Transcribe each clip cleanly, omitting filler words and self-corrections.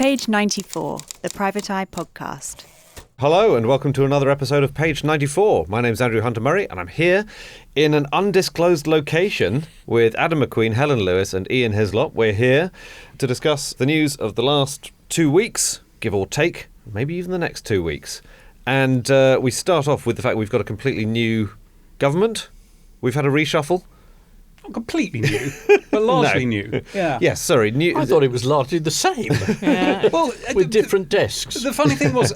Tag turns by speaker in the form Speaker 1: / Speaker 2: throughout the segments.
Speaker 1: Page 94, the Private Eye Podcast.
Speaker 2: Hello and welcome to another episode of Page 94. My name's Andrew Hunter-Murray and I'm here in an undisclosed location with Adam McQueen, Helen Lewis and Ian Hislop. We're here to discuss the news of the last 2 weeks, give or take, maybe even the next 2 weeks. And we start off with the fact we've got a completely new government. We've had a reshuffle.
Speaker 3: Not completely new, but largely new. Yeah.
Speaker 2: Yes, sorry. New.
Speaker 4: I thought it was largely the same.
Speaker 1: Yeah.
Speaker 3: Well,
Speaker 4: with different desks.
Speaker 3: The funny thing was,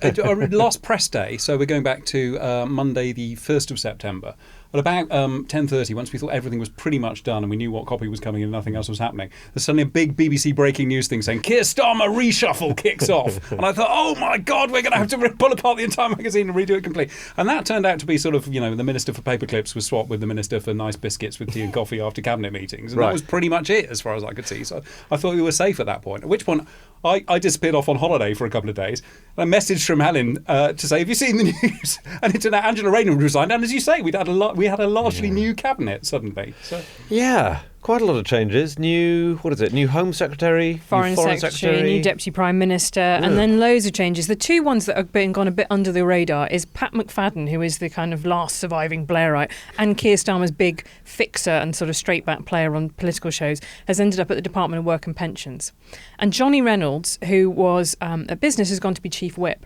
Speaker 3: last press day, so we're going back to Monday the 1st of September, at about 10:30, once we thought everything was pretty much done and we knew what copy was coming and nothing else was happening, there's suddenly a big BBC breaking news thing saying, Keir Starmer reshuffle kicks off. And I thought, oh my God, we're going to have to pull apart the entire magazine and redo it completely. And that turned out to be sort of, you know, the Minister for Paperclips was swapped with the Minister for nice biscuits with tea and coffee after cabinet meetings. And that was pretty much it as far as I could see. So I thought we were safe at that point. At which point, I disappeared off on holiday for a couple of days. And a message from Helen to say, have you seen the news? And it turned out Angela Rayner had resigned. And as you say, we had a largely new cabinet suddenly. So.
Speaker 2: Yeah, quite a lot of changes. New Home Secretary,
Speaker 5: Foreign Secretary, new Deputy Prime Minister, and then loads of changes. The two ones that have gone a bit under the radar is Pat McFadden, who is the kind of last surviving Blairite, and Keir Starmer's big fixer and sort of straight-back player on political shows, has ended up at the Department of Work and Pensions. And Johnny Reynolds, who was at business, has gone to be Chief Whip.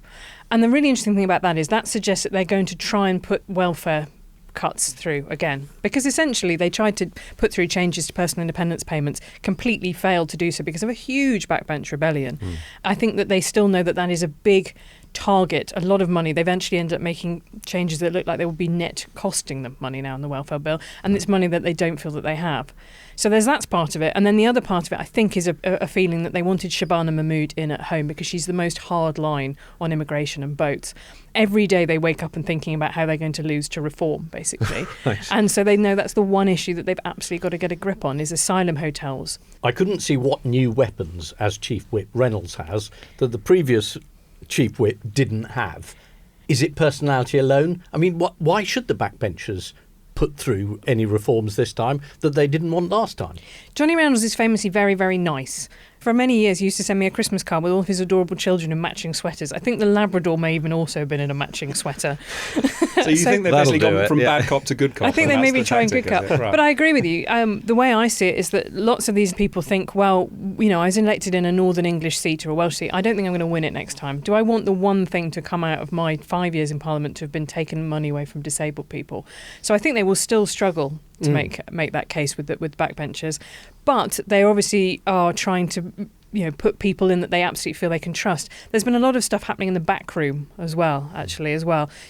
Speaker 5: And the really interesting thing about that is that suggests that they're going to try and put welfare cuts through again, because essentially they tried to put through changes to personal independence payments, completely failed to do so because of a huge backbench rebellion. I think that they still know that that is a big target, a lot of money. They eventually end up making changes that look like they will be net costing them money now in the welfare bill, and it's money that they don't feel that they have. So there's that part of it, and then the other part of it I think is a feeling that they wanted Shabana Mahmood in at home because she's the most hard line on immigration and boats. Every day they wake up and thinking about how they're going to lose to reform, basically. Nice. And so they know that's the one issue that they've absolutely got to get a grip on is asylum hotels.
Speaker 4: I couldn't see what new weapons, as Chief Whip Reynolds has, that the previous Chief Whip didn't have. Is it personality alone? I mean, why should the backbenchers put through any reforms this time that they didn't want last time?
Speaker 5: Johnny Reynolds is famously very, very nice. For many years, he used to send me a Christmas card with all of his adorable children in matching sweaters. I think the Labrador may even also have been in a matching sweater.
Speaker 3: So you think they've basically gone from bad cop to good cop?
Speaker 5: I think they may be trying good cop.
Speaker 3: Right.
Speaker 5: But I agree with you. The way I see it is that lots of these people think, well, you know, I was elected in a Northern English seat or a Welsh seat. I don't think I'm going to win it next time. Do I want the one thing to come out of my 5 years in Parliament to have been taken money away from disabled people? So I think they will still struggle to make that case with backbenchers. But they obviously are trying to, you know, put people in that they absolutely feel they can trust. There's been a lot of stuff happening in the back room as well,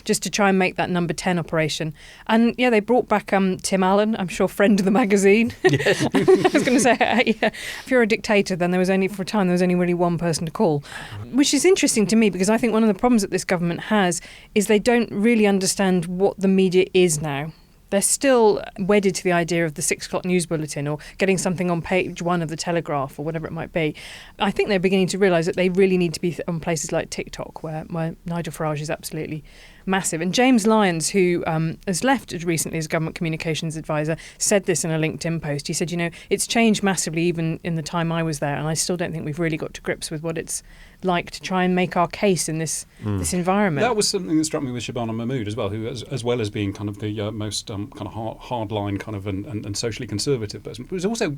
Speaker 5: just to try and make that number 10 operation. And yeah, they brought back Tim Allen, I'm sure friend of the magazine. Yes. I was going to say, if you're a dictator, then there was only really one person to call, which is interesting to me because I think one of the problems that this government has is they don't really understand what the media is now. They're still wedded to the idea of the 6 o'clock news bulletin or getting something on page 1 of the Telegraph or whatever it might be. I think they're beginning to realise that they really need to be on places like TikTok, where Nigel Farage is absolutely massive. And James Lyons, who has left recently as government communications advisor, said this in a LinkedIn post. He said, you know, it's changed massively even in the time I was there, and I still don't think we've really got to grips with what it's like to try and make our case in this environment.
Speaker 3: That was something that struck me with Shabana Mahmood as well, who, as well as being kind of the most kind of hard line kind of and socially conservative person, but was also,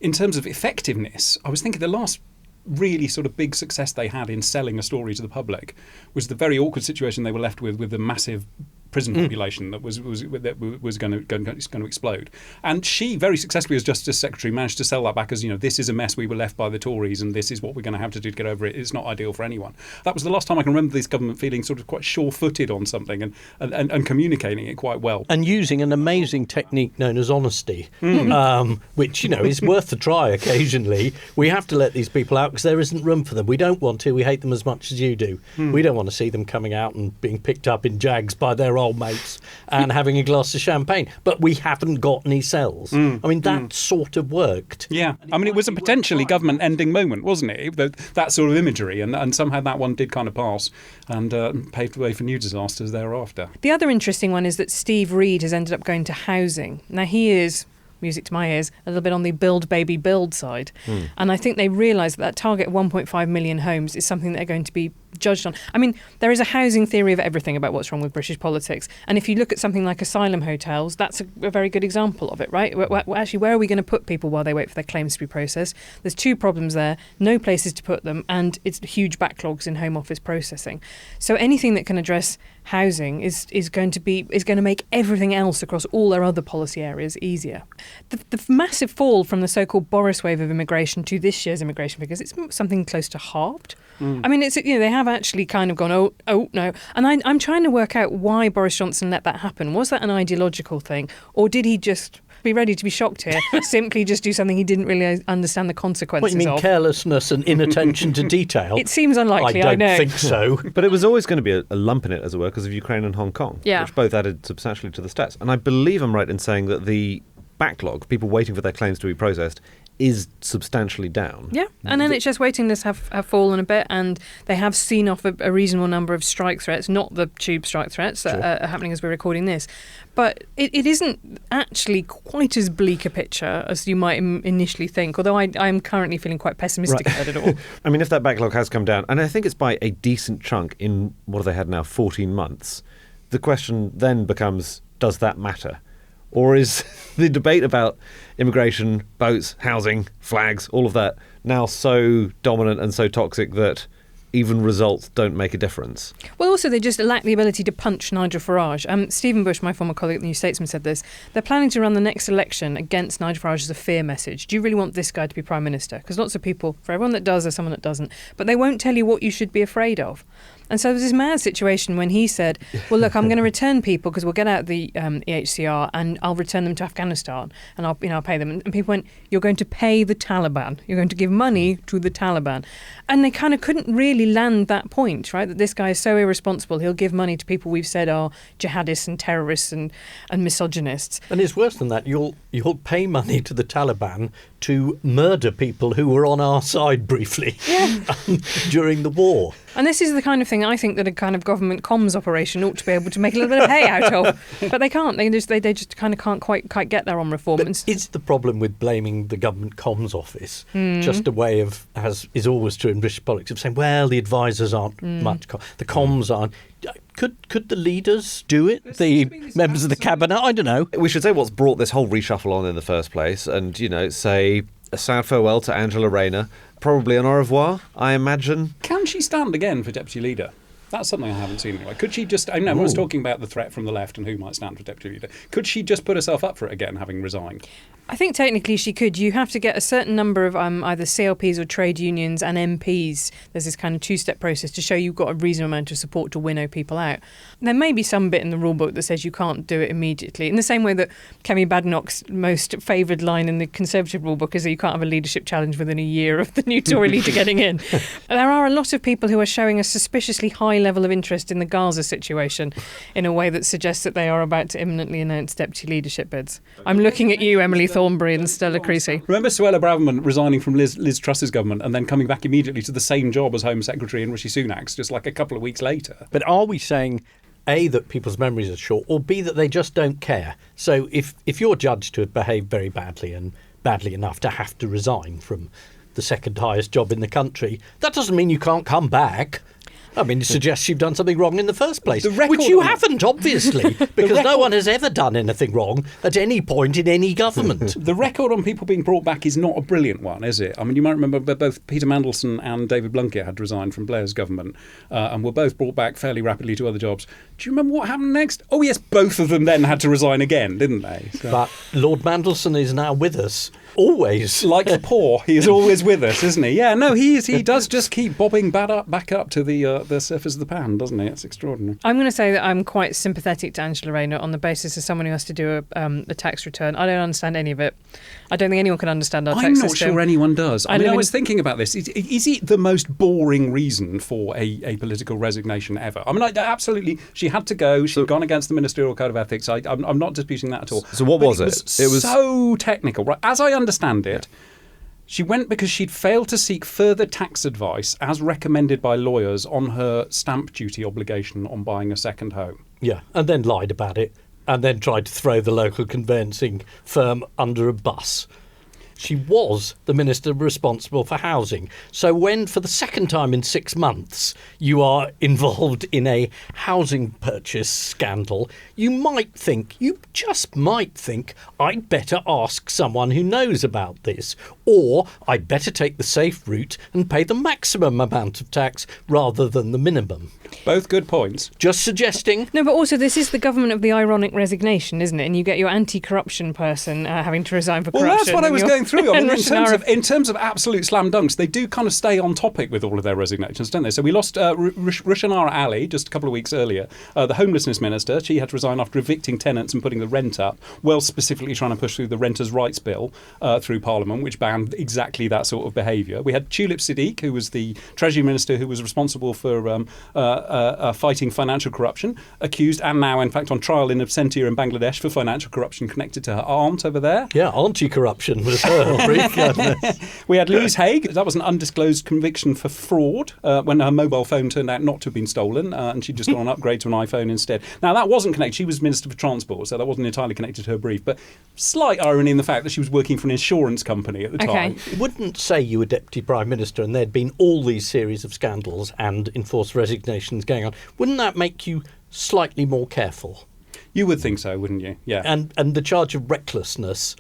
Speaker 3: in terms of effectiveness, I was thinking the last really sort of big success they had in selling a story to the public was the very awkward situation they were left with the massive prison population that was going to explode. And she very successfully, as Justice Secretary, managed to sell that back as, you know, this is a mess we were left by the Tories and this is what we're going to have to do to get over it. It's not ideal for anyone. That was the last time I can remember this government feeling sort of quite sure-footed on something and communicating it quite well.
Speaker 4: And using an amazing technique known as honesty, which, you know, is worth a try occasionally. We have to let these people out because there isn't room for them. We don't want to. We hate them as much as you do. We don't want to see them coming out and being picked up in Jags by their old mates and having a glass of champagne, but we haven't got any cells. I mean, that sort of worked.
Speaker 3: Yeah, I mean, it was a potentially government-ending moment, wasn't it? That sort of imagery, and somehow that one did kind of pass and paved the way for new disasters thereafter.
Speaker 5: The other interesting one is that Steve Reed has ended up going to housing. Now, he is music to my ears, a little bit on the build, baby, build side. And I think they realise that target of 1.5 million homes is something they're going to be judged on. I mean, there is a housing theory of everything about what's wrong with British politics. And if you look at something like asylum hotels, that's a very good example of it, right? Actually, where are we going to put people while they wait for their claims to be processed? There's two problems there: no places to put them, and it's huge backlogs in Home Office processing. So anything that can address housing is going to make everything else across all our other policy areas easier. The massive fall from the so-called Boris wave of immigration to this year's immigration figures, it's something close to halved. I mean, it's, they have actually kind of gone, oh no. And I'm trying to work out why Boris Johnson let that happen. Was that an ideological thing, or did he just be ready to be shocked here, simply just do something he didn't really understand the consequences of?
Speaker 4: What, you mean carelessness and inattention to detail?
Speaker 5: It seems unlikely,
Speaker 4: I
Speaker 5: I know.
Speaker 4: don't think so.
Speaker 2: But it was always going to be a lump in it, as it were, because of Ukraine and Hong Kong, which both added substantially to the stats. And I believe I'm right in saying that the backlog, people waiting for their claims to be processed, is substantially down.
Speaker 5: Yeah, and NHS waiting lists have fallen a bit, and they have seen off a reasonable number of strike threats, not the tube strike threats that are happening as we're recording this. But it isn't actually quite as bleak a picture as you might initially think, although I'm currently feeling quite pessimistic about it all.
Speaker 2: I mean, if that backlog has come down, and I think it's by a decent chunk in, what have they had now, 14 months, the question then becomes, does that matter? Or is the debate about immigration, boats, housing, flags, all of that now so dominant and so toxic that even results don't make a difference?
Speaker 5: Well, also, they just lack the ability to punch Nigel Farage. Stephen Bush, my former colleague at the New Statesman, said this. They're planning to run the next election against Nigel Farage as a fear message. Do you really want this guy to be Prime Minister? Because lots of people, for everyone that does, there's someone that doesn't. But they won't tell you what you should be afraid of. And so there's this mad situation when he said, well, look, I'm going to return people because we'll get out the EHCR and I'll return them to Afghanistan and I'll pay them. And people went, you're going to pay the Taliban. You're going to give money to the Taliban. And they kind of couldn't really land that point, right? That this guy is so irresponsible. He'll give money to people we've said are jihadists and terrorists and misogynists.
Speaker 4: And it's worse than that. You'll pay money to the Taliban to murder people who were on our side briefly during the war.
Speaker 5: And this is the kind of thing I think that a kind of government comms operation ought to be able to make a little bit of hay out of. But they can't. They just kind of can't quite get there on reform.
Speaker 4: But it's the problem with blaming the government comms office. Just a way of, as is always true in British politics, of saying, well, the advisors aren't much. The comms aren't. Could the leaders do it? The members of the cabinet? I don't know.
Speaker 2: We should say what's brought this whole reshuffle on in the first place, and, say a sad farewell to Angela Rayner. Probably an au revoir, I imagine.
Speaker 3: Can she stand again for deputy leader? That's something I haven't seen anyway. Could she just... I know everyone's talking about the threat from the left and who might stand for deputy leader. Could she just put herself up for it again, having resigned?
Speaker 5: I think technically she could. You have to get a certain number of either CLPs or trade unions and MPs. There's this kind of two-step process to show you've got a reasonable amount of support to winnow people out. There may be some bit in the rule book that says you can't do it immediately. In the same way that Kemi Badenoch's most favoured line in the Conservative rule book is that you can't have a leadership challenge within a year of the new Tory leader getting in. There are a lot of people who are showing a suspiciously high level of interest in the Gaza situation in a way that suggests that they are about to imminently announce deputy leadership bids. I'm looking at you, Emily Thornbury and Stella Creasy.
Speaker 3: Remember Suella Braverman resigning from Liz Truss's government and then coming back immediately to the same job as Home Secretary in Rishi Sunak's just like a couple of weeks later?
Speaker 4: But are we saying, A, that people's memories are short, or B, that they just don't care? So if you're judged to have behaved very badly and badly enough to have to resign from the second highest job in the country, that doesn't mean you can't come back. I mean, it suggests you've done something wrong in the first place, which you haven't, obviously, because no one has ever done anything wrong at any point in any government.
Speaker 3: The record on people being brought back is not a brilliant one, is it? I mean, you might remember both Peter Mandelson and David Blunkett had to resign from Blair's government and were both brought back fairly rapidly to other jobs. Do you remember what happened next? Oh, yes, both of them then had to resign again, didn't they? So. But
Speaker 4: Lord Mandelson is now with us. Always.
Speaker 3: Like the poor, he is always with us, isn't he? Yeah, no, he does just keep bobbing back up to the surface of the pan, doesn't he? It's extraordinary.
Speaker 5: I'm going to say that I'm quite sympathetic to Angela Rayner on the basis of someone who has to do a tax return. I don't understand any of it. I don't think anyone can understand our tax system.
Speaker 3: I'm not sure anyone does. I was thinking about this. Is it the most boring reason for a political resignation ever? I mean, absolutely, she had to go. She'd gone against the Ministerial Code of Ethics. I'm not disputing that at all.
Speaker 2: So what was it?
Speaker 3: It was so technical, right? As I understand it, she went because she'd failed to seek further tax advice as recommended by lawyers on her stamp duty obligation on buying a second home.
Speaker 4: Yeah, and then lied about it and then tried to throw the local conveyancing firm under a bus. She was the minister responsible for housing. So when, for the second time in 6 months, you are involved in a housing purchase scandal, you just might think, I'd better ask someone who knows about this. Or I'd better take the safe route and pay the maximum amount of tax rather than the minimum.
Speaker 3: Both good points.
Speaker 4: Just suggesting.
Speaker 5: No, but also this is the government of the ironic resignation, isn't it? And you get your anti-corruption person having to resign for corruption.
Speaker 3: Well, that's what I was going through. I mean, in terms
Speaker 5: of
Speaker 3: of absolute slam dunks, they do kind of stay on topic with all of their resignations, don't they? So we lost Rushanara Ali just a couple of weeks earlier, the homelessness minister. She had to resign after evicting tenants and putting the rent up, well specifically trying to push through the Renters' Rights Bill through Parliament, which banned exactly that sort of behaviour. We had Tulip Siddiq, who was the Treasury Minister who was responsible for fighting financial corruption, accused and now, in fact, on trial in absentia in Bangladesh for financial corruption connected to her aunt over there.
Speaker 4: Yeah, anti-corruption was her brief.
Speaker 3: We had Louise Haigh. That was an undisclosed conviction for fraud when her mobile phone turned out not to have been stolen, and she'd just got an upgrade to an iPhone instead. Now, that wasn't connected. She was Minister for Transport, so that wasn't entirely connected to her brief, but slight irony in the fact that she was working for an insurance company at the time.
Speaker 4: Wouldn't say you were Deputy Prime Minister and there'd been all these series of scandals and enforced resignations going on. Wouldn't that make you slightly more careful?
Speaker 3: You would think so, wouldn't you? Yeah.
Speaker 4: And the charge of recklessness,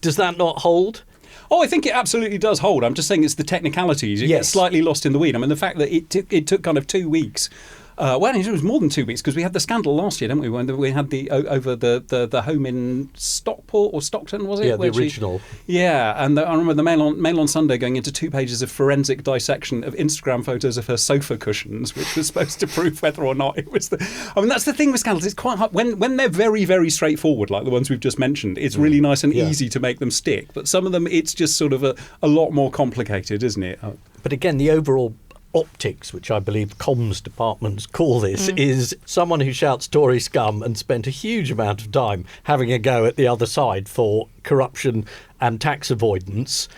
Speaker 4: does that not hold?
Speaker 3: Oh, I think it absolutely does hold. I'm just saying it's the technicalities. You get slightly lost in the weed. I mean, the fact that it took kind of 2 weeks. Well, it was more than 2 weeks because we had the scandal last year, didn't we? When we had over the home in Stockport or Stockton, was it?
Speaker 4: Yeah, the original.
Speaker 3: And I remember the Mail on Sunday going into 2 pages of forensic dissection of Instagram photos of her sofa cushions, which was supposed to prove whether or not it was the. I mean, that's the thing with scandals. It's quite hard when they're very, very straightforward, like the ones we've just mentioned. It's really nice and easy to make them stick. But some of them, it's just sort of a lot more complicated, isn't it?
Speaker 4: But again, the overall optics, which I believe comms departments call this, is someone who shouts Tory scum and spent a huge amount of time having a go at the other side for corruption and tax avoidance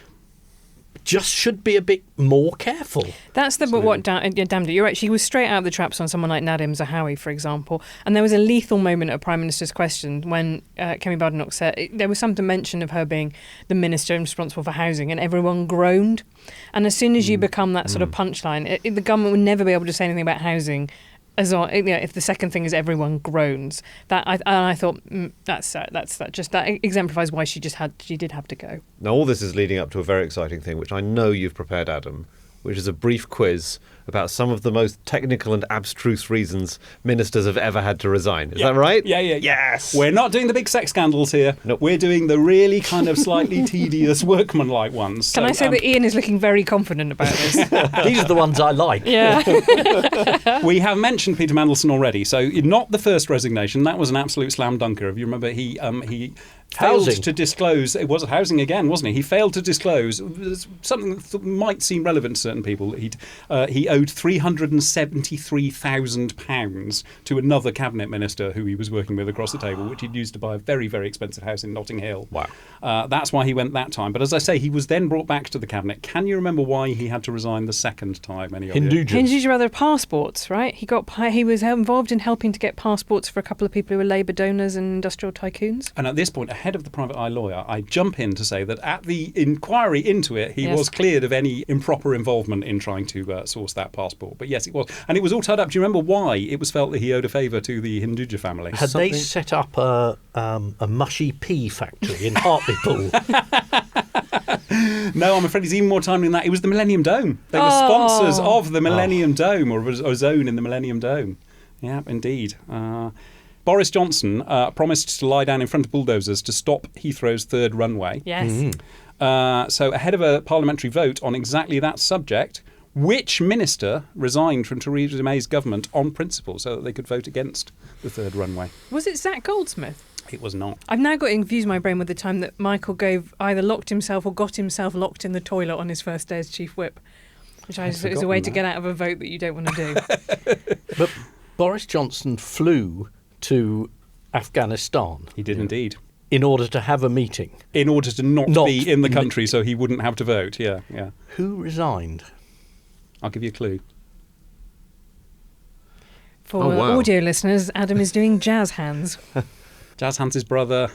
Speaker 4: just should be a bit more careful.
Speaker 5: That's the what damned it. You're right. She was straight out of the traps on someone like Nadim Zahawi, for example. And there was a lethal moment at Prime Minister's question when Kemi Badenoch said there was some dimension of her being the minister responsible for housing, and everyone groaned. And as soon as you become that sort of punchline, the government would never be able to say anything about housing. If the second thing is everyone groans, I thought that exemplifies why she did have to go.
Speaker 2: Now, all this is leading up to a very exciting thing, which I know you've prepared, Adam, which is a brief quiz about some of the most technical and abstruse reasons ministers have ever had to resign. Is that right?
Speaker 3: Yeah.
Speaker 2: Yes!
Speaker 3: We're not doing the big sex scandals here.
Speaker 2: Nope.
Speaker 3: We're doing the really kind of slightly tedious workmanlike ones.
Speaker 5: Can I say that Ian is looking very confident about this?
Speaker 4: These are the ones I like.
Speaker 5: Yeah.
Speaker 3: We have mentioned Peter Mandelson already, so not the first resignation. That was an absolute slam dunker. If you remember, he failed to disclose. It was housing again, wasn't he? He failed to disclose something that might seem relevant to certain people. He owed £373,000 to another cabinet minister who he was working with across the table, which he'd used to buy a very, very expensive house in Notting Hill.
Speaker 2: Wow.
Speaker 3: That's why he went that time. But as I say, he was then brought back to the cabinet. Can you remember why he had to resign the second time?
Speaker 5: Hinduja rather passports, right? He was involved in helping to get passports for a couple of people who were Labour donors and industrial tycoons.
Speaker 3: And at this point, ahead of the private eye lawyer, I jump in to say that at the inquiry into it, he was cleared of any improper involvement in trying to source that passport. But yes, it was. And it was all tied up. Do you remember why it was felt that he owed a favour to the Hinduja family?
Speaker 4: Had they set up a mushy pea factory in Hartlepool?
Speaker 3: No, I'm afraid it's even more timely than that. It was the Millennium Dome. They were sponsors of the Millennium Dome, or a zone in the Millennium Dome. Yeah, indeed. Boris Johnson promised to lie down in front of bulldozers to stop Heathrow's third runway.
Speaker 5: Yes.
Speaker 3: So ahead of a parliamentary vote on exactly that subject, which minister resigned from Theresa May's government on principle so that they could vote against the third runway?
Speaker 5: Was it Zach Goldsmith?
Speaker 3: It was not.
Speaker 5: I've now got confused my brain with the time that Michael Gove either locked himself or got himself locked in the toilet on his first day as chief whip, which is a way to get out of a vote that you don't want to do.
Speaker 4: But Boris Johnson flew to Afghanistan.
Speaker 3: He did indeed.
Speaker 4: In order to have a meeting.
Speaker 3: In order to not be in the country so he wouldn't have to vote, yeah.
Speaker 4: Who resigned?
Speaker 3: I'll give you a clue.
Speaker 5: For audio listeners, Adam is doing jazz hands.
Speaker 3: Jazz Hans' brother.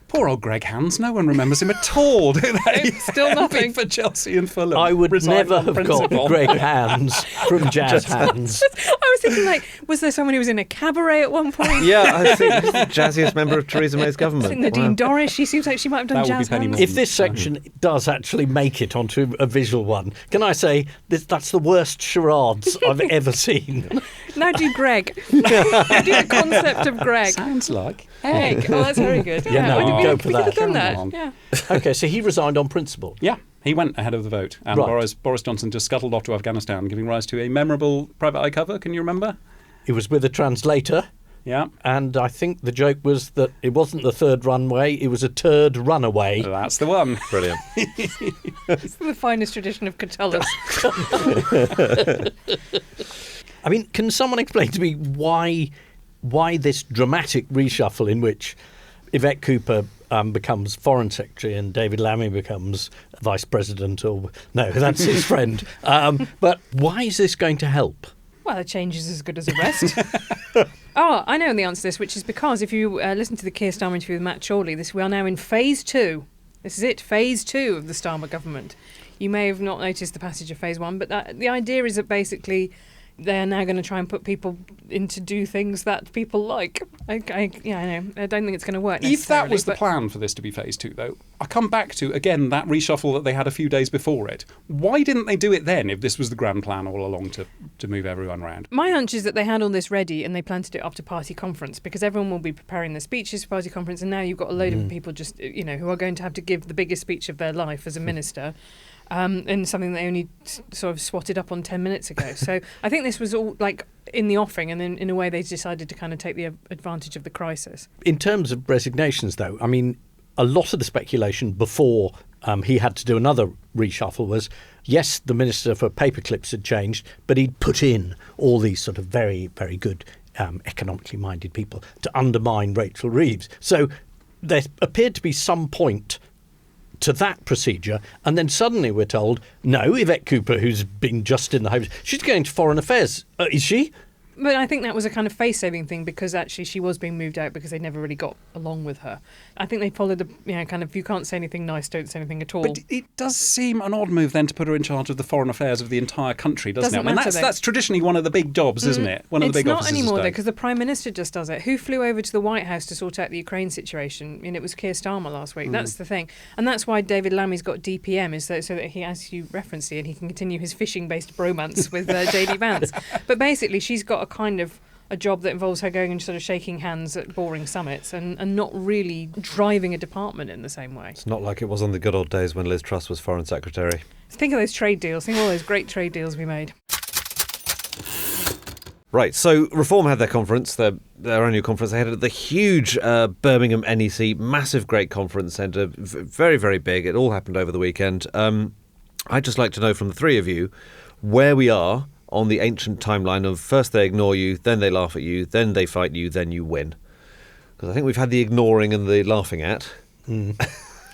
Speaker 3: Poor old Greg Hans. No one remembers him at all, do they?
Speaker 5: Still nothing.
Speaker 3: For Chelsea and Fulham.
Speaker 4: I would
Speaker 3: Resigned
Speaker 4: never
Speaker 3: on
Speaker 4: have
Speaker 3: principle.
Speaker 4: got Greg Hands from Jazz Hands.
Speaker 5: I was thinking, like, was there someone who was in a cabaret at one point?
Speaker 2: Yeah, I think he's the jazziest member of Theresa May's
Speaker 5: I
Speaker 2: government.
Speaker 5: think Nadine Dorries, she seems like she might have done
Speaker 3: That would be
Speaker 5: jazz
Speaker 3: Penny
Speaker 5: hands.
Speaker 3: Moore.
Speaker 4: If this section does actually make it onto a visual one, can I say that's the worst charades I've ever seen?
Speaker 5: Now do Greg. Do the concept of Greg.
Speaker 3: Sounds like
Speaker 5: Egg. Oh, that's very good.
Speaker 4: Yeah, no,
Speaker 5: we
Speaker 4: go
Speaker 5: could
Speaker 4: for
Speaker 5: we
Speaker 4: that.
Speaker 5: could have done that.
Speaker 3: Come on.
Speaker 5: Yeah.
Speaker 4: Okay, so he resigned on principle.
Speaker 3: Yeah, he went ahead of the vote, and
Speaker 4: Right.
Speaker 3: Boris Johnson just scuttled off to Afghanistan, giving rise to a memorable private eye cover. Can you remember?
Speaker 4: He was with a translator,
Speaker 3: Yeah,
Speaker 4: and I think the joke was that it wasn't the third runway, it was a turd runaway.
Speaker 3: that's the one.
Speaker 2: Brilliant.
Speaker 5: It's the finest tradition of Catullus.
Speaker 4: I mean, can someone explain to me why this dramatic reshuffle in which Yvette Cooper becomes Foreign Secretary and David Lammy becomes Vice President, or no, that's his friend. But why is this going to help?
Speaker 5: Well, a change is as good as a rest. Oh, I know the answer to this, which is because if you listen to the Keir Starmer interview with Matt Chorley, we are now in phase 2. This is it, phase 2 of the Starmer government. You may have not noticed the passage of phase 1, but the idea is that basically they are now going to try and put people in to do things that people like. I know. I don't think it's going to work
Speaker 3: If that
Speaker 5: necessarily,
Speaker 3: was the
Speaker 5: but-
Speaker 3: plan for this to be phase 2, though, I come back to, again, that reshuffle that they had a few days before it. Why didn't they do it then if this was the grand plan all along to move everyone around?
Speaker 5: My hunch is that they had all this ready and they planned to do it after party conference because everyone will be preparing their speeches for party conference, and now you've got a load of people just, who are going to have to give the biggest speech of their life as a minister. And something they only sort of swatted up on 10 minutes ago. So I think this was all like in the offing, and then in a way they decided to kind of take the advantage of the crisis.
Speaker 4: In terms of resignations, though, I mean, a lot of the speculation before he had to do another reshuffle was, yes, the Minister for Paperclips had changed, but he'd put in all these sort of very, very good economically minded people to undermine Rachel Reeves. So there appeared to be some point to that procedure, and then suddenly we're told, no, Yvette Cooper, who's been just in the Home, she's going to Foreign Affairs. Is she?
Speaker 5: But I think that was a kind of face-saving thing because actually she was being moved out because they never really got along with her. I think they followed the, kind of, you can't say anything nice, don't say anything at all.
Speaker 3: But it does seem an odd move then to put her in charge of the foreign affairs of the entire country, doesn't it? I mean,
Speaker 5: matter, though.
Speaker 3: that's traditionally one of the big jobs, isn't it? One of the big offices
Speaker 5: It's not anymore,
Speaker 3: of
Speaker 5: though,
Speaker 3: state.
Speaker 5: because the Prime Minister just does it. Who flew over to the White House to sort out the Ukraine situation? It was Keir Starmer last week. That's the thing. And that's why David Lammy's got DPM, is so that he, as you referenced it, he can continue his fishing-based bromance with JD Vance. But basically, she's got a job that involves her going and sort of shaking hands at boring summits and not really driving a department in the same way.
Speaker 2: It's not like it was on the good old days when Liz Truss was Foreign Secretary.
Speaker 5: Think of those trade deals. Think of all those great trade deals we made.
Speaker 2: Right, so Reform had their conference, their annual conference. They had the huge Birmingham NEC, massive, great conference centre, very, very big. It all happened over the weekend. I'd just like to know from the three of you where we are on the ancient timeline of first they ignore you, then they laugh at you, then they fight you, then you win. Because I think we've had the ignoring and the laughing at.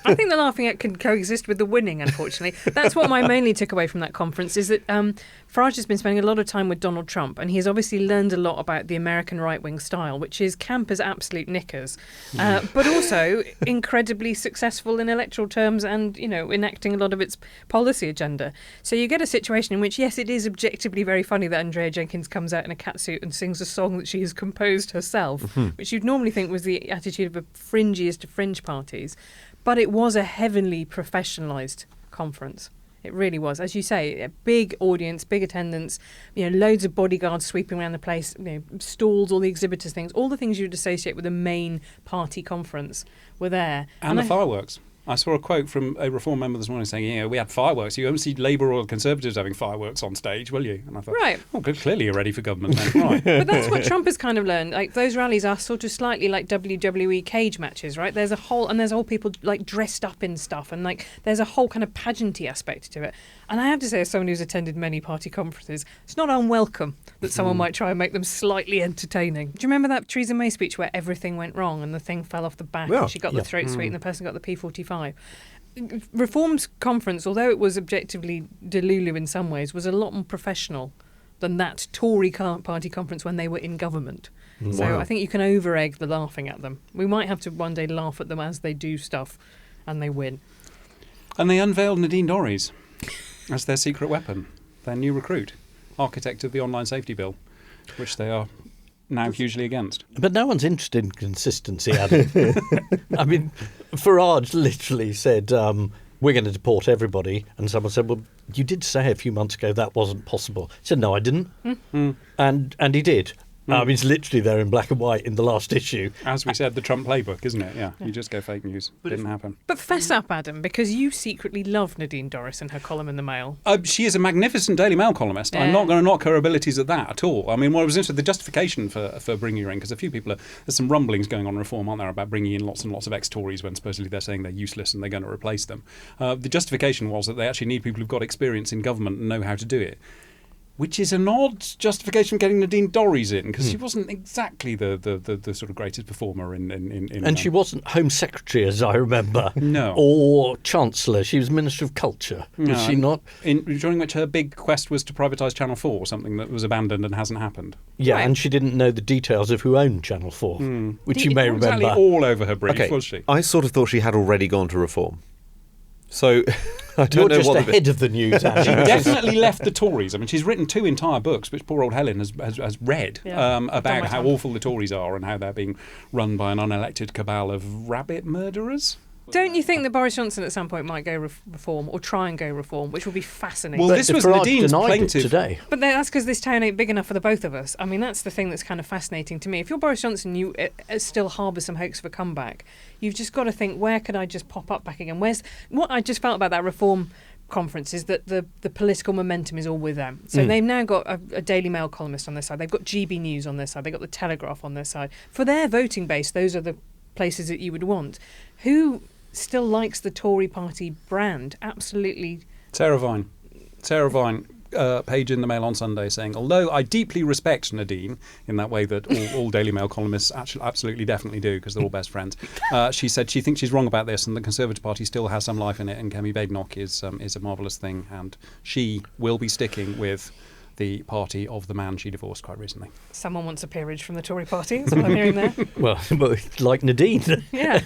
Speaker 5: I think the laughing at can coexist with the winning, unfortunately. That's what I mainly took away from that conference, is that Farage has been spending a lot of time with Donald Trump, and he has obviously learned a lot about the American right-wing style, which is camp as absolute knickers, but also incredibly successful in electoral terms and, enacting a lot of its policy agenda. So you get a situation in which, yes, it is objectively very funny that Andrea Jenkins comes out in a catsuit and sings a song that she has composed herself, which you'd normally think was the attitude of the fringiest of fringe parties. But it was a heavily professionalised conference. It really was. As you say, a big audience, big attendance, loads of bodyguards sweeping around the place, stalls, all the exhibitors things, all the things you'd associate with a main party conference were there.
Speaker 3: And the fireworks. I saw a quote from a Reform member this morning saying, we had fireworks. You won't see Labour or Conservatives having fireworks on stage, will you? And I thought,
Speaker 5: right.
Speaker 3: Oh, good, clearly you're ready for government then. Right.
Speaker 5: But that's what Trump has kind of learned. Like, those rallies are sort of slightly like WWE cage matches, right? There's a whole people like dressed up in stuff, and like there's a whole kind of pageanty aspect to it. And I have to say, as someone who's attended many party conferences, it's not unwelcome that someone might try and make them slightly entertaining. Do you remember that Theresa May speech where everything went wrong and the thing fell off the back and she got the throat sweet and the person got the P45? Reform's conference, although it was objectively delulu in some ways, was a lot more professional than that Tory party conference when they were in government. So
Speaker 2: Wow.
Speaker 5: I think you can over-egg the laughing at them. We might have to one day laugh at them as they do stuff and they win.
Speaker 3: And they unveiled Nadine Dorries as their secret weapon, their new recruit, architect of the online safety bill, which they are now hugely against.
Speaker 4: But no one's interested in consistency, Adam. I mean, Farage literally said, we're going to deport everybody. And someone said, well, you did say a few months ago that wasn't possible. He said, no, I didn't. And he did. It's literally there in black and white in the last issue.
Speaker 3: As we said, the Trump playbook, isn't it? Yeah, you just go fake news. Didn't happen.
Speaker 5: But fess up, Adam, because you secretly love Nadine Dorries and her column in the Mail.
Speaker 3: She is a magnificent Daily Mail columnist. I'm not going to knock her abilities at that at all. I mean, what I was interested, the justification for bringing her in, because a few people there's some rumblings going on in Reform, aren't there, about bringing in lots and lots of ex-Tories when supposedly they're saying they're useless and they're going to replace them. The justification was that they actually need people who've got experience in government and know how to do it. Which is an odd justification for getting Nadine Dorries in, because she wasn't exactly the sort of greatest performer in
Speaker 4: And she wasn't Home Secretary, as I remember.
Speaker 3: No.
Speaker 4: Or Chancellor. She was Minister of Culture. Was she not?
Speaker 3: During which her big quest was to privatise Channel 4, something that was abandoned and hasn't happened.
Speaker 4: Yeah,
Speaker 5: Right.
Speaker 4: and she didn't know the details of who owned Channel 4, which you may
Speaker 3: Exactly
Speaker 4: remember.
Speaker 3: all over her brief,
Speaker 2: Okay,
Speaker 3: was she?
Speaker 2: I sort of thought she had already gone to Reform. So I don't
Speaker 4: You're
Speaker 2: know
Speaker 4: just
Speaker 2: what
Speaker 4: ahead of the news, Andy.
Speaker 3: Definitely left the Tories. I mean, she's written 2 entire books, which poor old Helen has read,
Speaker 5: Yeah, I've done
Speaker 3: about
Speaker 5: my
Speaker 3: how
Speaker 5: time.
Speaker 3: awful the Tories are and how they're being run by an unelected cabal of rabbit murderers.
Speaker 5: Don't you think that Boris Johnson at some point might go reform or try and go reform, which would be fascinating?
Speaker 3: Well,
Speaker 4: But
Speaker 3: this was
Speaker 4: Farage
Speaker 3: Nadine's
Speaker 4: denied it
Speaker 3: plaintiff.
Speaker 4: today.
Speaker 5: But that's because this town ain't big enough for the both of us. I mean, that's the thing that's kind of fascinating to me. If you're Boris Johnson, you still harbour some hopes of a comeback. You've just got to think, where could I just pop up back again? What I just felt about that reform conference is that the political momentum is all with them. So they've now got a Daily Mail columnist on their side. They've got GB News on their side. They've got the Telegraph on their side. For their voting base, those are the places that you would want. Who still likes the Tory party brand? Absolutely.
Speaker 3: Sarah Vine, page in the Mail on Sunday saying, although I deeply respect Nadine in that way that all Daily Mail columnists actually absolutely definitely do because they're all best friends, she said she thinks she's wrong about this and the Conservative Party still has some life in it and Kemi Badenoch is a marvellous thing and she will be sticking with the party of the man she divorced quite recently.
Speaker 5: Someone wants a peerage from the Tory party. That's what I'm hearing there.
Speaker 4: Well, like Nadine.
Speaker 5: Yeah.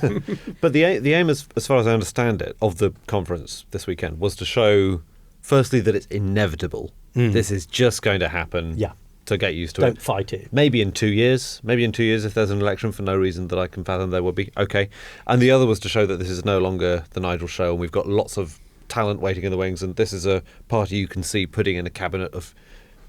Speaker 2: But the aim, as far as I understand it, of the conference this weekend was to show, firstly, that it's inevitable. This is just going to happen.
Speaker 4: Yeah.
Speaker 2: So get used to
Speaker 4: Don't
Speaker 2: it.
Speaker 4: fight it.
Speaker 2: Maybe in 2 years. Maybe in 2 years, if there's an election for no reason that I can fathom there would be. Okay. And the other was to show that this is no longer the Nigel show, and we've got lots of talent waiting in the wings, and this is a party you can see putting in a cabinet of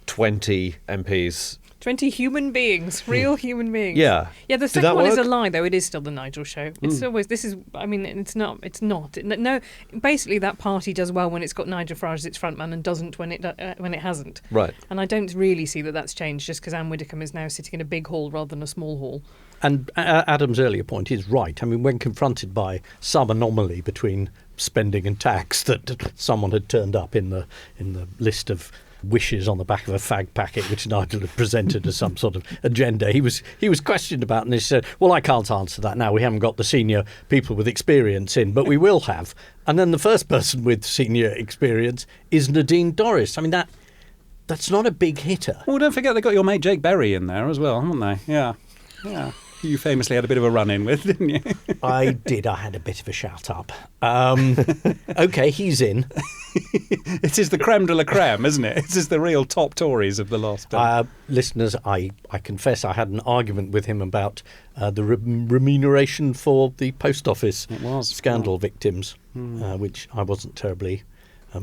Speaker 2: 20 MPs.
Speaker 5: 20 human beings, real human beings.
Speaker 2: Yeah.
Speaker 5: Yeah, the
Speaker 2: Did
Speaker 5: second
Speaker 2: that
Speaker 5: one is a
Speaker 2: work?
Speaker 5: lie, though. It is still the Nigel show. It's always, it's not. No, basically that party does well when it's got Nigel Farage as its frontman and doesn't when it hasn't.
Speaker 2: Right.
Speaker 5: And I don't really see that that's changed just because Anne Widdecombe is now sitting in a big hall rather than a small hall.
Speaker 4: And Adam's earlier point is right. I mean, when confronted by some anomaly between spending and tax that someone had turned up in the list of wishes on the back of a fag packet, which Nigel had presented as some sort of agenda, he was questioned about, and he said, "Well, I can't answer that now. We haven't got the senior people with experience in, but we will have." And then the first person with senior experience is Nadine Dorries. I mean, that's not a big hitter.
Speaker 3: Well, don't forget they got your mate Jake Berry in there as well, haven't they? Yeah. You famously had a bit of a run-in with, didn't you?
Speaker 4: I did. I had a bit of a shout-up. OK, he's in.
Speaker 3: It is the creme de la creme, isn't it? It is the real top Tories of the last...
Speaker 4: Listeners, I confess I had an argument with him about the remuneration for the post office scandal victims, which I wasn't terribly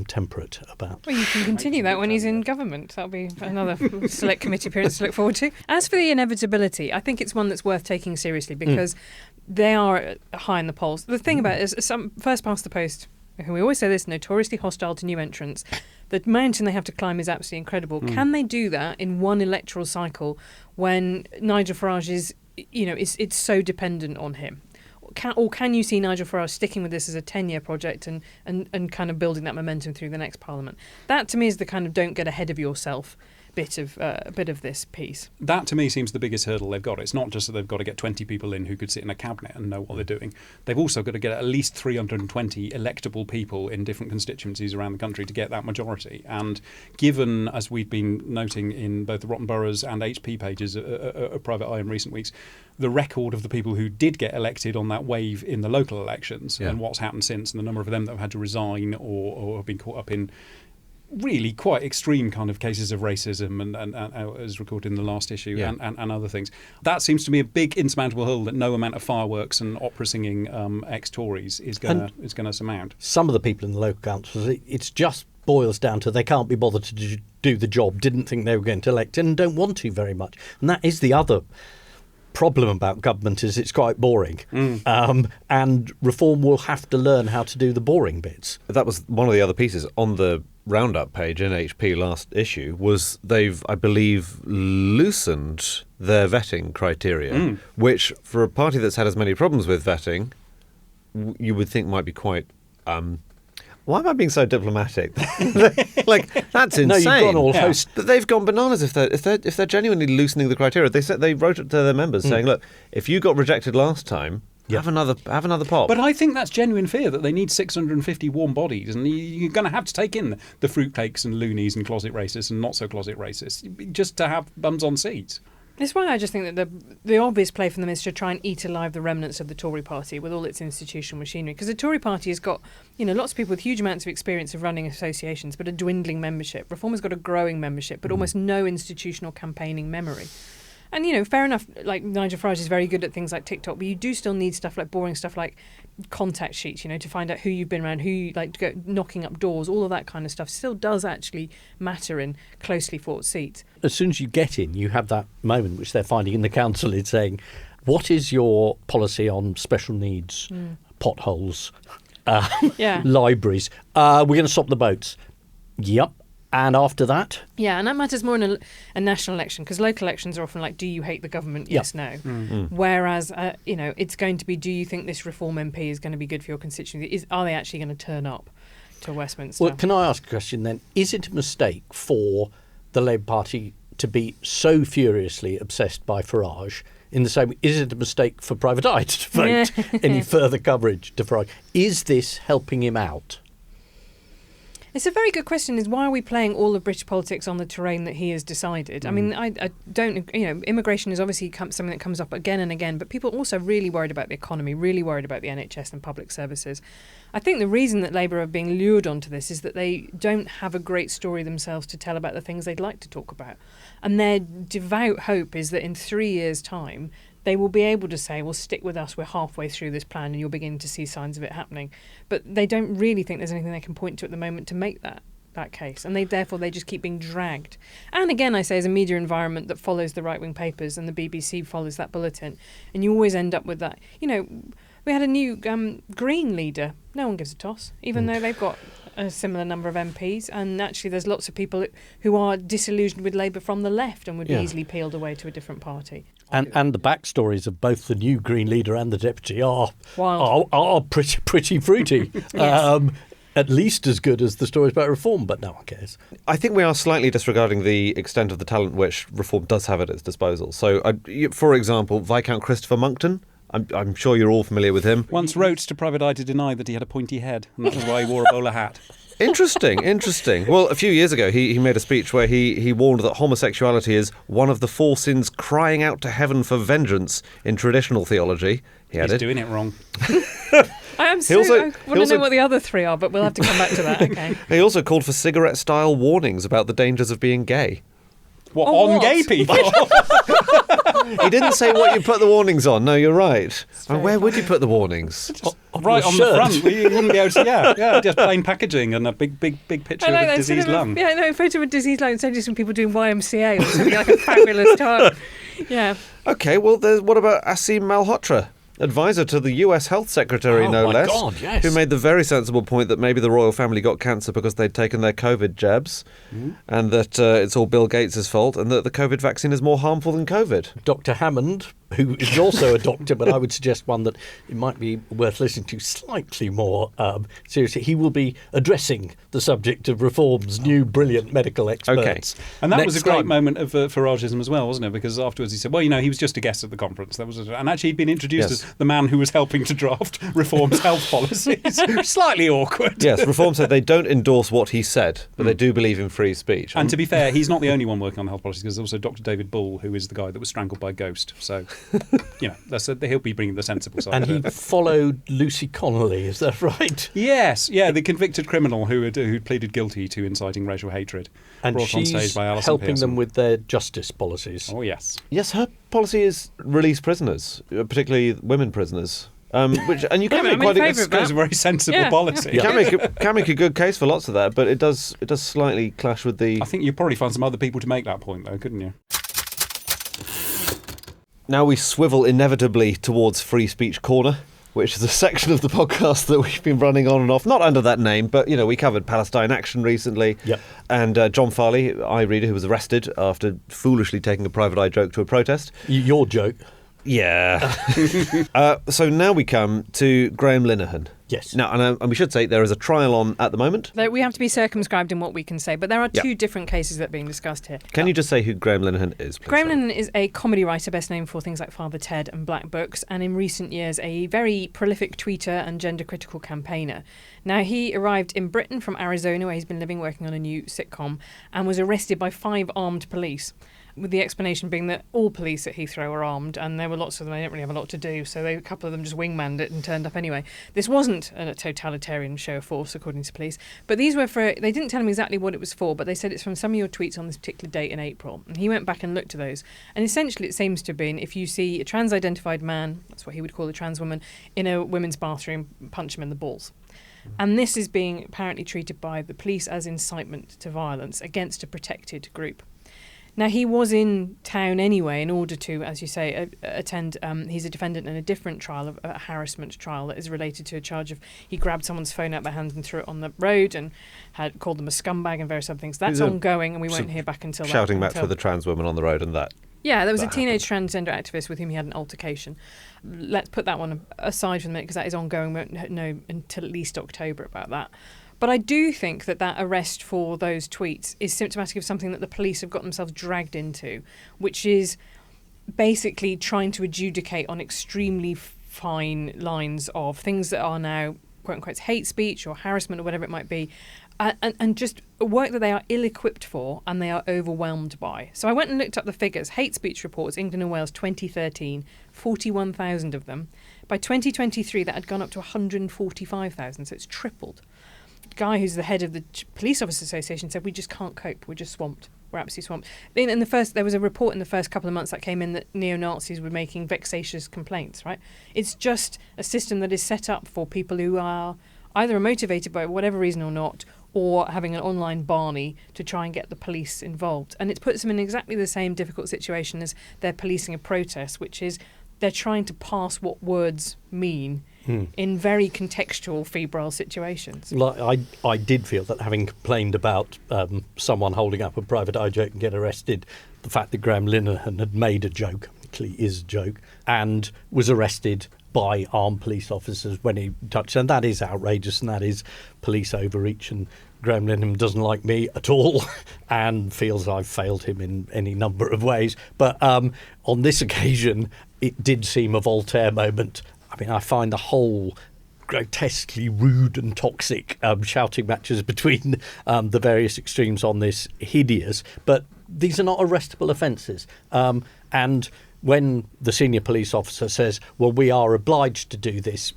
Speaker 4: temperate about.
Speaker 5: Well, you can continue that when he's in government. That'll be another select committee appearance to look forward to. As for the inevitability, I think it's one that's worth taking seriously because they are high in the polls. The thing about it is some first past the post, we always say this, notoriously hostile to new entrants. The mountain they have to climb is absolutely incredible. Can they do that in one electoral cycle when Nigel Farage is, it's so dependent on him? Can you see Nigel Farage sticking with this as a 10-year project and kind of building that momentum through the next Parliament? That, to me, is the kind of don't get ahead of yourself. bit of this piece.
Speaker 3: That, to me, seems the biggest hurdle they've got. It's not just that they've got to get 20 people in who could sit in a cabinet and know what they're doing. They've also got to get at least 320 electable people in different constituencies around the country to get that majority. And given, as we've been noting in both the Rotten Boroughs and HP pages of Private Eye in recent weeks, the record of the people who did get elected on that wave in the local elections and what's happened since, and the number of them that have had to resign or have been caught up in really quite extreme kind of cases of racism and as recorded in the last issue and other things. That seems to me a big insurmountable hurdle that no amount of fireworks and opera singing ex-Tories is going to surmount.
Speaker 4: Some of the people in the local councils, it's just boils down to they can't be bothered to do the job, didn't think they were going to elect in and don't want to very much. And that is the other problem about government, is it's quite boring. And Reform will have to learn how to do the boring bits.
Speaker 2: That was one of the other pieces on the roundup page in HP last issue, was they've, I believe, loosened their vetting criteria, which for a party that's had as many problems with vetting, you would think might be quite... why am I being so diplomatic? Like, that's insane.
Speaker 4: No, you've gone all host.
Speaker 2: But they've gone bananas if they're genuinely loosening the criteria. They wrote it to their members saying, look, if you got rejected last time, have another pop.
Speaker 3: But I think that's genuine fear, that they need 650 warm bodies, and you're going to have to take in the fruitcakes and loonies and closet racists and not so closet racists just to have bums on seats.
Speaker 5: It's why I just think that the obvious play for them is to try and eat alive the remnants of the Tory party with all its institutional machinery. Because the Tory party has got, lots of people with huge amounts of experience of running associations, but a dwindling membership. Reform has got a growing membership, but almost no institutional campaigning memory. And, fair enough, like Nigel Farage is very good at things like TikTok, but you do still need stuff like boring stuff like contact sheets, to find out who you've been around, who you like to go knocking up doors, all of that kind of stuff still does actually matter in closely fought seats.
Speaker 4: As soon as you get in, you have that moment which they're finding in the council. It's saying, what is your policy on special needs, potholes, libraries? We're going to stop the boats. Yep. And after that?
Speaker 5: Yeah, and that matters more in a national election, because local elections are often like, do you hate the government? Yes, no. Whereas, it's going to be, do you think this Reform MP is going to be good for your constituency? Are they actually going to turn up to Westminster?
Speaker 4: Well, can I ask a question then? Is it a mistake for the Labour Party to be so furiously obsessed by Farage? In the same way, is it a mistake for Private Eye to devote any further coverage to Farage? Is this helping him out?
Speaker 5: It's a very good question, is why are we playing all of British politics on the terrain that he has decided? I mean, I don't, immigration is obviously something that comes up again and again, but people are also really worried about the economy, really worried about the NHS and public services. I think the reason that Labour are being lured onto this is that they don't have a great story themselves to tell about the things they'd like to talk about. And their devout hope is that in 3 years' time, they will be able to say, well, stick with us, we're halfway through this plan and you're beginning to see signs of it happening. But they don't really think there's anything they can point to at the moment to make that case. And therefore they just keep being dragged. And again, I say, as a media environment that follows the right-wing papers and the BBC follows that bulletin, and you always end up with that. We had a new Green leader. No one gives a toss, even though they've got a similar number of MPs. And actually there's lots of people who are disillusioned with Labour from the left and would be easily peeled away to a different party.
Speaker 4: And the backstories of both the new Green leader and the deputy are pretty fruity. At least as good as the stories about Reform, but no one cares.
Speaker 2: I think we are slightly disregarding the extent of the talent which Reform does have at its disposal. So, for example, Viscount Christopher Monckton, I'm sure you're all familiar with him.
Speaker 3: Once wrote to Private Eye to deny that he had a pointy head, and that was why he wore a bowler hat.
Speaker 2: Interesting. Well, a few years ago, he made a speech where he warned that homosexuality is one of the 4 sins crying out to heaven for vengeance in traditional theology.
Speaker 3: He's doing it wrong.
Speaker 5: I want to know what the other 3 are, but we'll have to come back to that. Okay.
Speaker 2: He also called for cigarette-style warnings about the dangers of being gay.
Speaker 3: What, on gay people?
Speaker 2: He didn't say what you put the warnings on. No, you're right. And where would you put the warnings?
Speaker 3: Right on the front. You wouldn't be able to, just plain packaging and a big picture of a diseased lung.
Speaker 5: A photo of a diseased lung, so just some people doing YMCA or something like a fabulous time. Yeah.
Speaker 2: Okay, well, what about Asim Malhotra? Advisor to the US Health Secretary, no less,
Speaker 4: God, yes.
Speaker 2: who made the very sensible point that maybe the royal family got cancer because they'd taken their COVID jabs, and that it's all Bill Gates' fault, and that the COVID vaccine is more harmful than COVID.
Speaker 4: Dr. Hammond who is also a doctor, but I would suggest one that it might be worth listening to slightly more seriously. He will be addressing the subject of reform's new brilliant medical experts.
Speaker 3: And that
Speaker 4: next
Speaker 3: was a great
Speaker 4: time.
Speaker 3: moment of Farageism as well, wasn't it? Because afterwards he said, well, he was just a guest at the conference. And actually he'd been introduced
Speaker 2: Yes.
Speaker 3: as the man who was helping to draft reform's health policies. Slightly awkward.
Speaker 2: Yes, Reform said they don't endorse what he said, but they do believe in free speech.
Speaker 3: And to be fair, he's not the only one working on the health policies, because there's also Dr. David Bull, who is the guy that was strangled by a ghost. So, he'll be bringing the sensible side
Speaker 4: And
Speaker 3: of
Speaker 4: he
Speaker 3: it.
Speaker 4: followed Lucy Connolly, is that right?
Speaker 3: Yes, the convicted criminal who pleaded guilty to inciting racial hatred.
Speaker 4: And
Speaker 3: brought on stage
Speaker 4: she's
Speaker 3: by Alison
Speaker 4: helping
Speaker 3: Pearson.
Speaker 4: them with their justice policies.
Speaker 3: Oh, yes.
Speaker 2: Yes, her policy is release prisoners, particularly women prisoners. And you can
Speaker 5: Yeah,
Speaker 2: make
Speaker 5: I'm
Speaker 2: quite
Speaker 5: in
Speaker 2: a,
Speaker 5: favour of
Speaker 3: It's
Speaker 5: that.
Speaker 3: a very sensible
Speaker 5: Yeah.
Speaker 3: policy.
Speaker 2: you can make a good case for lots of that, but it does slightly clash with the.
Speaker 3: I think you'd probably find some other people to make that point, though, couldn't you?
Speaker 2: Now we swivel inevitably towards Free Speech Corner, which is a section of the podcast that we've been running on and off, not under that name, but, we covered Palestine Action recently.
Speaker 4: Yep.
Speaker 2: And John Farley, eye reader, who was arrested after foolishly taking a private eye joke to a protest.
Speaker 4: Your joke.
Speaker 2: Yeah. So now we come to Graham Linehan.
Speaker 4: Yes.
Speaker 2: Now, and we should say there is a trial on at the moment.
Speaker 5: We have to be circumscribed in what we can say, but there are
Speaker 2: Yeah.
Speaker 5: two different cases that are being discussed here.
Speaker 2: Can you just say who Graham Linehan is, please?
Speaker 5: Graham Linehan is a comedy writer best known for things like Father Ted and Black Books, and in recent years a very prolific tweeter and gender-critical campaigner. Now, he arrived in Britain from Arizona, where he's been living working on a new sitcom, and was arrested by 5 armed police, with the explanation being that all police at Heathrow are armed, and there were lots of them. They didn't really have a lot to do, so a couple of them just wingmanned it and turned up anyway. This wasn't a totalitarian show of force, according to police, but these were for. They didn't tell him exactly what it was for, but they said it's from some of your tweets on this particular date in April. And he went back and looked at those, and essentially it seems to have been if you see a trans-identified man, that's what he would call a trans woman, in a women's bathroom, punch him in the balls. And this is being apparently treated by the police as incitement to violence against a protected group. Now, he was in town anyway in order to, as you say, attend. He's a defendant in a different trial, a harassment trial that is related to a charge of he grabbed someone's phone out of their hand and threw it on the road and had called them a scumbag and various other things. That's ongoing, and we won't hear back until
Speaker 2: Shouting
Speaker 5: that.
Speaker 2: match with a trans woman on the road and that.
Speaker 5: Yeah, there was a
Speaker 2: that
Speaker 5: teenage transgender activist with whom he had an altercation. Let's put that one aside for the minute because that is ongoing. We won't know until at least October about that. But I do think that arrest for those tweets is symptomatic of something that the police have got themselves dragged into, which is basically trying to adjudicate on extremely fine lines of things that are now, quote unquote, hate speech or harassment or whatever it might be, and just work that they are ill-equipped for and they are overwhelmed by. So I went and looked up the figures. Hate speech reports, England and Wales 2013, 41,000 of them. By 2023, that had gone up to 145,000, so it's tripled. Guy who's the head of the Police Officers Association said we just can't cope. We're just swamped. We're absolutely swamped. There was a report in the first couple of months that came in that neo-Nazis were making vexatious complaints, right? It's just a system that is set up for people who are either motivated by whatever reason or not, or having an online Barney to try and get the police involved. And it puts them in exactly the same difficult situation as they're policing a protest, which is they're trying to pass what words mean in very contextual, febrile situations.
Speaker 4: Like I did feel that having complained about someone holding up a private eye joke and get arrested, the fact that Graham Linehan had made a joke, clearly is a joke, and was arrested by armed police officers when he touched, and that is outrageous, and that is police overreach, and Graham Linehan doesn't like me at all and feels I've failed him in any number of ways. But on this occasion, it did seem a Voltaire moment. I mean, I find the whole grotesquely rude and toxic shouting matches between the various extremes on this hideous, but these are not arrestable offences. And when the senior police officer says, well, we are obliged to do this,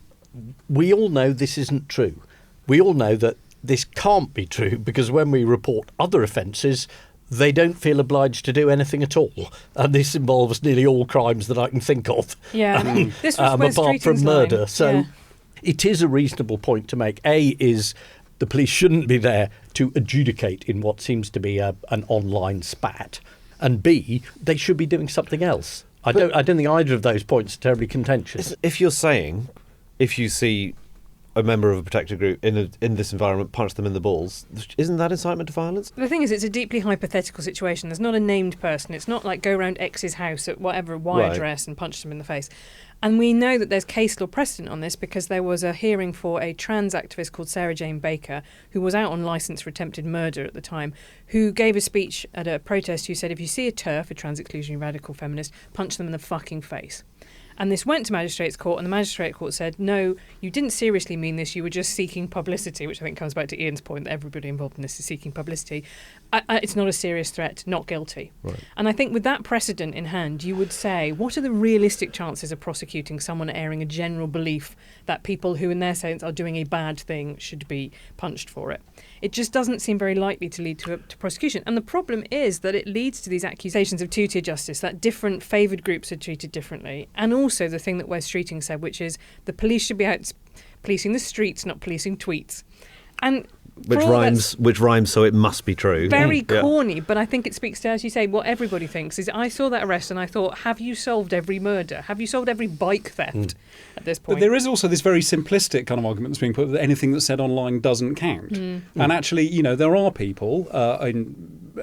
Speaker 4: we all know this isn't true. We all know that this can't be true because when we report other offences, they don't feel obliged to do anything at all. And this involves nearly all crimes that I can think of.
Speaker 5: Yeah, this was where
Speaker 4: apart from
Speaker 5: Streeting's
Speaker 4: murder.
Speaker 5: lying.
Speaker 4: So
Speaker 5: Yeah.
Speaker 4: it is a reasonable point to make. A is the police shouldn't be there to adjudicate in what seems to be an online spat. And B, they should be doing something else. I don't think either of those points are terribly contentious.
Speaker 2: If you're saying, if you see a member of a protected group in this environment punched them in the balls, isn't that incitement to violence?
Speaker 5: The thing is, it's a deeply hypothetical situation. There's not a named person. It's not like go around X's house at whatever Y
Speaker 2: Right.
Speaker 5: address and punch them in the face. And we know that there's case law precedent on this because there was a hearing for a trans activist called Sarah Jane Baker, who was out on licence for attempted murder at the time, who gave a speech at a protest who said, if you see a TERF, a trans exclusionary radical feminist, punch them in the fucking face. And this went to magistrates' court, and the magistrate court said, no, you didn't seriously mean this, you were just seeking publicity, which I think comes back to Ian's point that everybody involved in this is seeking publicity. It's not a serious threat, not guilty.
Speaker 2: Right.
Speaker 5: And I think with that precedent in hand, you would say, what are the realistic chances of prosecuting someone airing a general belief that people who, in their sense, are doing a bad thing should be punched for it? It just doesn't seem very likely to lead to prosecution. And the problem is that it leads to these accusations of two-tier justice, that different favoured groups are treated differently. And also the thing that Wes Streeting said, which is the police should be out policing the streets, not policing tweets. And
Speaker 2: Which rhymes, so it must be true.
Speaker 5: very
Speaker 2: Yeah.
Speaker 5: corny, but I think it speaks to, as you say, what everybody thinks is, I saw that arrest and I thought, have you solved every murder? Have you solved every bike theft at this point?
Speaker 3: But there is also this very simplistic kind of argument that's being put that anything that's said online doesn't count. And actually, there are people,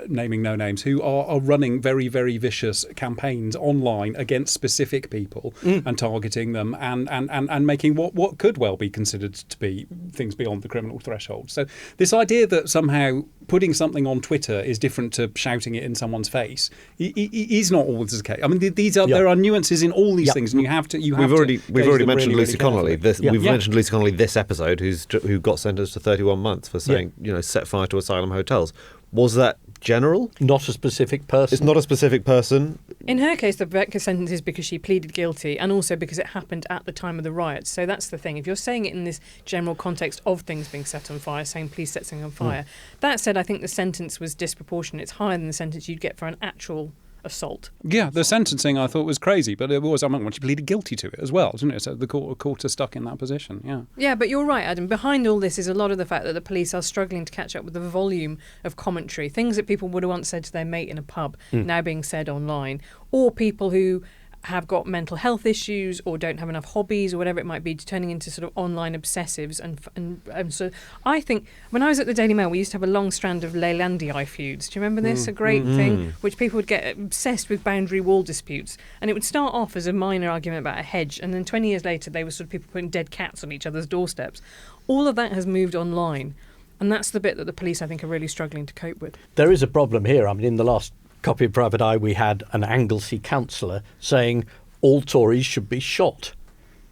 Speaker 3: naming no names, who are running very, very vicious campaigns online against specific people and targeting them and making what could well be considered to be things beyond the criminal threshold. So this idea that somehow putting something on Twitter is different to shouting it in someone's face is not always the case. I mean, there are nuances in all these things, and you have to.
Speaker 2: We've already mentioned
Speaker 3: really,
Speaker 2: Lucy Connolly.
Speaker 3: carefully.
Speaker 2: We've mentioned Lucy Connolly this episode, who got sentenced to 31 months for saying, set fire to asylum hotels. Was that general?
Speaker 4: Not a specific person.
Speaker 2: It's not a specific person.
Speaker 5: In her case, the Becker sentence is because she pleaded guilty and also because it happened at the time of the riots. So that's the thing. If you're saying it in this general context of things being set on fire, saying please set something on fire, that said, I think the sentence was disproportionate. It's higher than the sentence you'd get for an actual assault.
Speaker 3: Yeah, the sentencing I thought was crazy, but it was, when she pleaded guilty to it as well, didn't it? So the court is stuck in that position, yeah.
Speaker 5: Yeah, but you're right, Adam. Behind all this is a lot of the fact that the police are struggling to catch up with the volume of commentary, things that people would have once said to their mate in a pub, now being said online, or people who have got mental health issues or don't have enough hobbies or whatever it might be, turning into sort of online obsessives. And so I think when I was at the Daily Mail, we used to have a long strand of Leylandii feuds. Do you remember this? A great thing, which people would get obsessed with boundary wall disputes. And it would start off as a minor argument about a hedge, and then 20 years later they were sort of people putting dead cats on each other's doorsteps. All of that has moved online. And that's the bit that the police, I think, are really struggling to cope with.
Speaker 4: There is a problem here. I mean, in the last copy of Private Eye, we had an Anglesey councillor saying all Tories should be shot.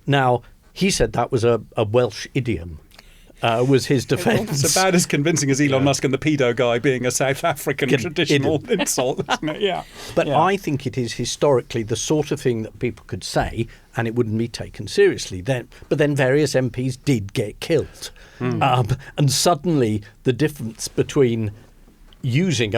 Speaker 4: Now, he said that was a Welsh idiom, was his defence.
Speaker 3: It's about as convincing as Elon Musk and the pedo guy being a South African traditional insult, isn't it? Yeah.
Speaker 4: But I think it is historically the sort of thing that people could say and it wouldn't be taken seriously. But then various MPs did get killed. And suddenly the difference between using,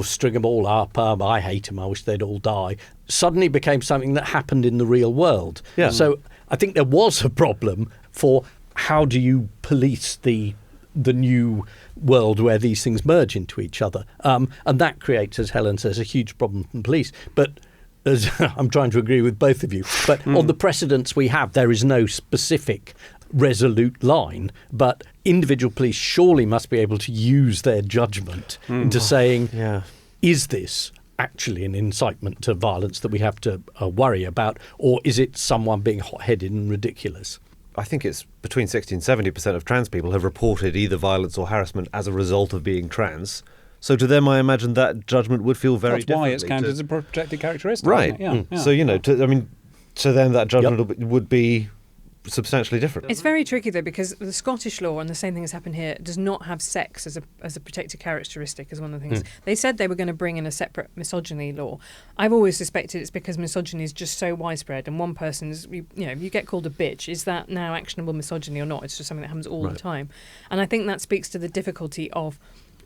Speaker 4: string them all up, I hate them, I wish they'd all die, suddenly became something that happened in the real world. Yeah. So I think there was a problem for how do you police the new world where these things merge into each other. And that creates, as Helen says, a huge problem for the police. But as I'm trying to agree with both of you, but on the precedents we have, there is no specific resolute line, but individual police surely must be able to use their judgment into saying, is this actually an incitement to violence that we have to worry about, or is it someone being hot-headed and ridiculous?
Speaker 2: I think it's between 60 and 70% of trans people have reported either violence or harassment as a result of being trans. So to them, I imagine that judgment would feel very different.
Speaker 3: That's why it's counted as a protected characteristic.
Speaker 2: Right.
Speaker 3: Isn't it? Yeah.
Speaker 2: So, to them that judgment would be substantially different.
Speaker 5: It's very tricky though, because the Scottish law, and the same thing has happened here, does not have sex as a protected characteristic as one of the things. They said they were going to bring in a separate misogyny law. I've always suspected it's because misogyny is just so widespread, and one person's, you get called a bitch. Is that now actionable misogyny or not? It's just something that happens all the time. And I think that speaks to the difficulty of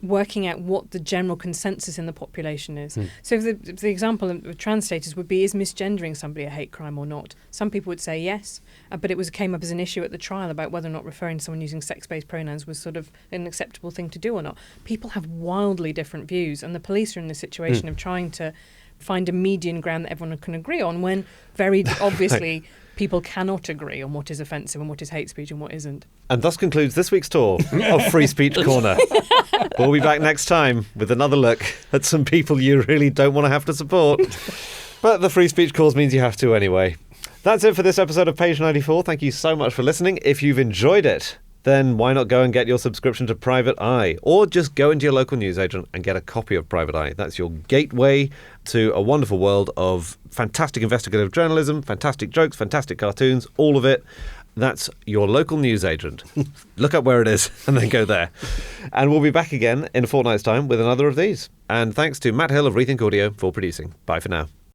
Speaker 5: working out what the general consensus in the population is. So if the example of trans status would be, is misgendering somebody a hate crime or not? Some people would say yes, but it came up as an issue at the trial about whether or not referring to someone using sex-based pronouns was sort of an acceptable thing to do or not. People have wildly different views, and the police are in the situation of trying to find a median ground that everyone can agree on, when very obviously people cannot agree on what is offensive and what is hate speech and what isn't.
Speaker 2: And thus concludes this week's tour of Free Speech Corner. We'll be back next time with another look at some people you really don't want to have to support. But the free speech cause means you have to anyway. That's it for this episode of Page 94. Thank you so much for listening. If you've enjoyed it, then why not go and get your subscription to Private Eye? Or just go into your local newsagent and get a copy of Private Eye. That's your gateway to a wonderful world of fantastic investigative journalism, fantastic jokes, fantastic cartoons, all of it. That's your local newsagent. Look up where it is and then go there. And we'll be back again in a fortnight's time with another of these. And thanks to Matt Hill of Rethink Audio for producing. Bye for now.